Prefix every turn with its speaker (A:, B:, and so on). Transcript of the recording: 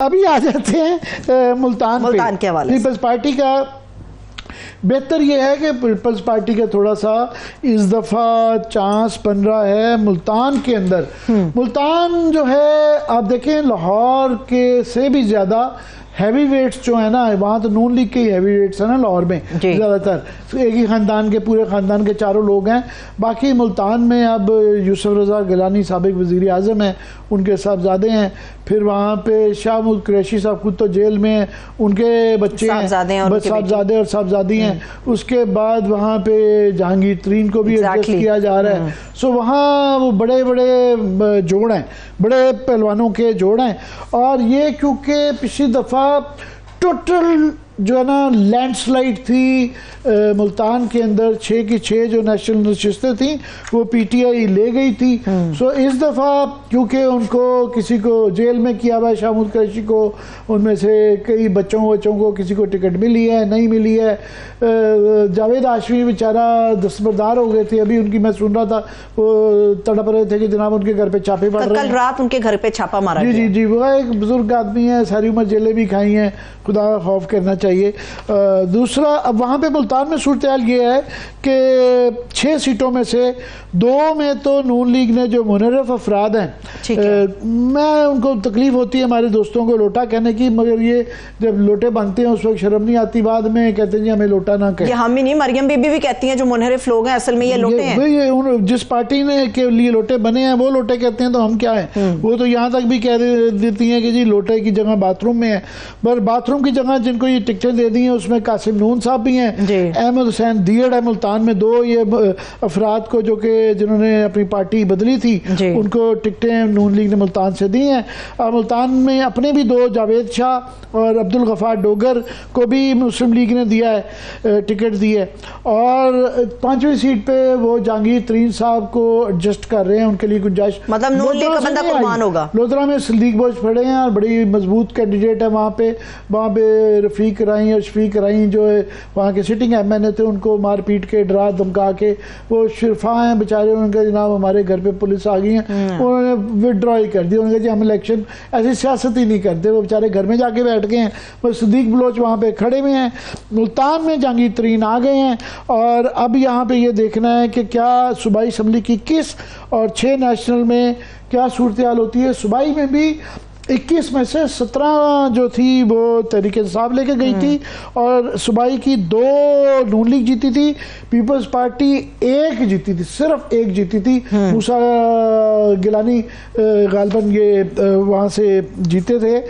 A: अभी आ जाते हैं मुल्तान
B: के हवाले
A: पीपल्स पार्टी का। बेहतर ये है कि पीपल्स पार्टी का थोड़ा सा इस दफ़ा चांस बन रहा है मुल्तान के अंदर। मुल्तान जो है आप देखें लाहौर के से भी ज़्यादा हैवी वेट्स जो है ना, वहाँ तो नून लीग के ही हैवी वेट्स है ना लाहौर में ज़्यादातर। एक ही ख़ानदान के पूरे ख़ानदान के चारों लोग हैं। बाकी मुल्तान में अब यूसुफ रज़ा गिलानी साबिक वज़ीर आज़म हैं, उनके साहबजादे हैं। फिर वहाँ पे शाह महमूद कुरैशी साहब खुद तो जेल में हैं, उनके बच्चे हैं, साहबजादे और साहबजादी हैं। उसके बाद वहाँ पे जहांगीर तरीन को भी एडजस्ट किया जा रहा है। सो वहाँ वो बड़े बड़े जोड़ हैं, बड़े पहलवानों के जोड़ हैं। और ये क्योंकि पिछली दफ़ा टोटल जो है ना लैंडस्लाइड थी मुल्तान के अंदर, 6 की 6 जो नेशनल नशिस्तें थी वो पीटीआई ले गई थी। सो इस दफ़ा क्योंकि उनको किसी को जेल में किया हुआ है, शाह महमूद कुरैशी को, उनमें से कई बच्चों को किसी को टिकट मिली है, नहीं मिली है। जावेद हाशमी बेचारा दस्तबरदार हो गए थे, अभी उनकी मैं सुन रहा था वो तड़प रहे थे कि जनाब उनके घर पे छापे पड़ रहे हैं।
B: कल रात उनके घर पे छापा मारा।
A: जी, वो एक बुजुर्ग आदमी है, सारी उम्र जेलें भी खाई हैं, खुदा खौफ करना चाहिए। दूसरा अब वहाँ पे मुल्तान में सूरत हाल ये है कि 6 सीटों में से 2 में तो नून लीग ने जो मुनर्रफ अफराद हैं, मैं उनको तकलीफ होती है हमारे दोस्तों को लोटा कहने की, मगर ये जब लोटे बनते हैं उस वक्त शर्म नहीं आती, बाद में कहते हैं जी हमें लोटा ना कहें।
B: हम ही नहीं, मरियम बीबी भी कहती हैं जो मुनहरिफ लोग हैं असल में ये लोटे हैं।
A: जिस पार्टी ने के लिए लोटे बने हैं वो लोटे कहते हैं तो हम क्या है। वो तो यहाँ तक भी कह देती हैं कि जी लोटे की जगह बाथरूम में है, पर बाथरूम की जगह जिनको ये टिकटें दे दी हैं उसमें कासिम नून साहब भी हैं, अहमद हुसैन दियड़ है मुल्तान में। 2 ये अफराद को जो कि जिन्होंने अपनी पार्टी बदली थी उनको टिकटें नून लीग ने मुल्तान से दी हैं। और मुल्तान में अपने भी 2 जावेद शाह और अब्दुल गफार डोगर को भी मुस्लिम लीग ने दिया है, टिकट दी है। और 5वीं सीट पे वो जहांगीर तरीन साहब को एडजस्ट कर रहे हैं, उनके लिए गुंजाइश,
B: मतलब नून लीग का बंदा कुर्बान होगा।
A: लोधरा में सदीक बोझ पड़े हैं और बड़ी मजबूत कैंडिडेट है वहाँ पे रफीक राई और शफीक राई जो है वहाँ के सिटिंग MNA थे, उनको मार पीट के डरा धमका के वो शिरफा हैं बेचारे, उनके जनाब हमारे घर पे पुलिस आ गई है, उन्होंने विड्रॉ ही कर दिया। उन्होंने कहा जी हम इलेक्शन ऐसी सियासत ही नहीं करते, वो बेचारे घर में जाके बैठ गए हैं। वो सदीक बलोच वहाँ पे खड़े हुए हैं। मुल्तान में जहांगीर तरीन आ गए हैं और अब यहाँ पे ये देखना है कि क्या सूबाई असम्बली की 21 और 6 नेशनल में क्या सूरत हाल होती है। सूबाई में भी 21 में से 17 जो थी वो तहरीक इंसाफ लेके गई थी और सूबाई की 2 नून लीग जीती थी, पीपल्स पार्टी 1 जीती थी, सिर्फ 1 जीती थी। मूसा गिलानी गालबन ये वहाँ से जीते थे।